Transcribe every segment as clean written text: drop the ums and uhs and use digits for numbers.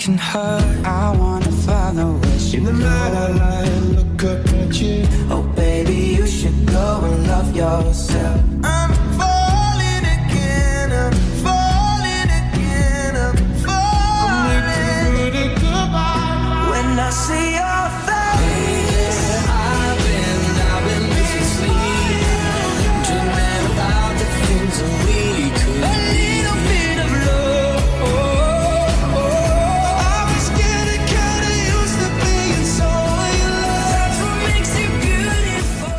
can hurt. I wanna follow where she In the night I lie and look up at you. Oh baby, you should go and love yourself. I'm falling again, I'm falling again, I'm falling. When I see your face, I've been missing sleep, dreaming about the things that we could be. A little bit of love. I was getting kinda used to being so in love. That's what makes it beautiful.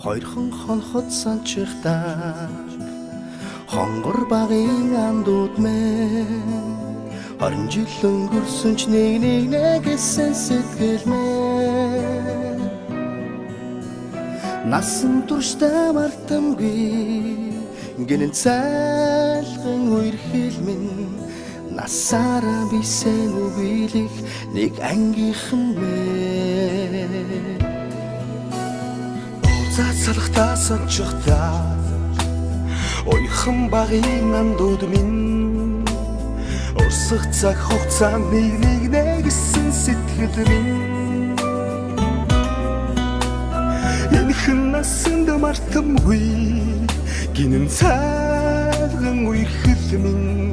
Хоёрхан хонхот санчихтаа хонгор багын андууд мэн 20 жил өнгөрсөн ч нэг гэсэн сэтгэл мэн насан туршдаа мартамгүй гинэн цайлган үер хэлмэн насаараа бисен үгийлэх нэг ангийнхан мэн Цацалхтаа санчихтаа ойхан багын андууд минь урсах цаг хугацаанд нэг нэгсэн сэтгэл минь энэхэн насанд мартамгүй гинэн цайлган үерхэл минь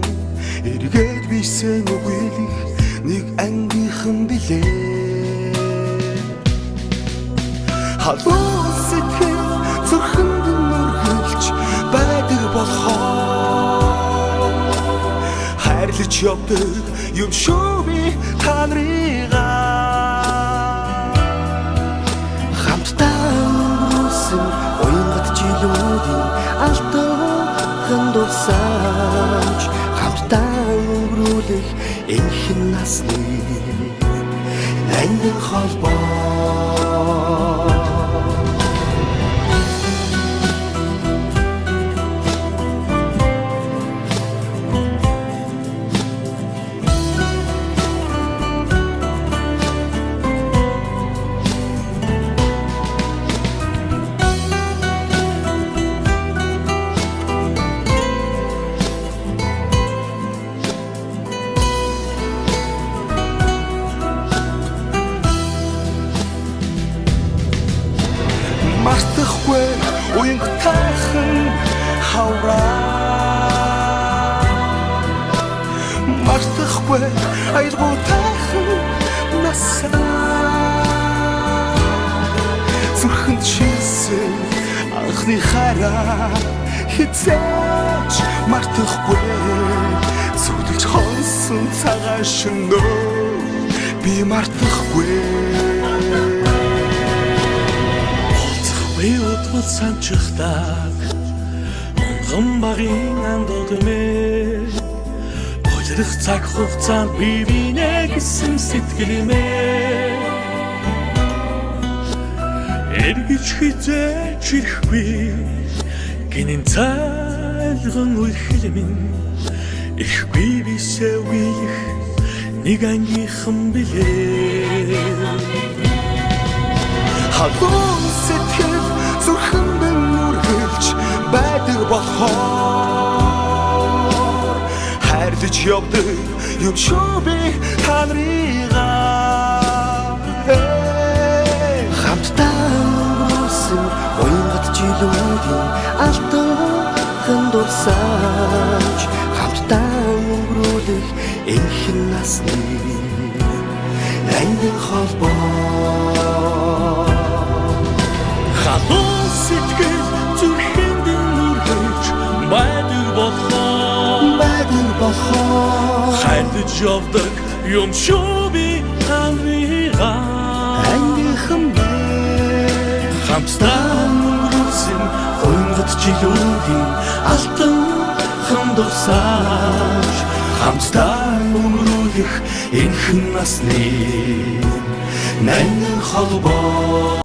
эргээд бисен үгийлэх нэг ангийнхан билээ халуун сэтгэл зүрхэнд нүргэлж байдаг болохоор хайрлаж явдаг юм шүү би та нарыгаа хамтдаа өнгөрсөн уянгат жилүүдийн алтан дурсамж хамтдаа өнгөрүүлэх энэхэн насны ангин холбоо Мартахгүй уянг тайхан хавраа Мартахгүй айлгуу тайхан насаа зүрхэнд шилсэн анхны хараа хизээч мартахгүй зүудэлж хонсон цагаан шөнөө би мартахгүй Уйдвал санчихтаа онгон багын андууд мэ Ойлох цаг хугацаанд би бинэ гэсэн сэтгэл мэ Эргэж хизээч ирэхгүй гинэн цайлган үерхэл минь ихгүй бисээ үеих нэг ангийнхан билээ халуун сэтгэл зүрхэнд нүргэлж байдаг болохоор хайрлаж явдаг юм шүү би та нарыгаа хамтдаа өнгөрсөн уянгат жилүүдийн алтан дурсамж хамтдаа өнгөрүүлэх энэхэн насны ангин холбоо халуун сэтгэл зүрхэнд нүргэлж байдаг болохоор хайрлаж явдаг юм шүү би та нарыгаа ангийнхан мэн хамтдаа өнгөрсөн уянгат жилүүдийн алтан дурсамж хамтдаа өнгөрүүлэх энэхэн насны ангин холбоо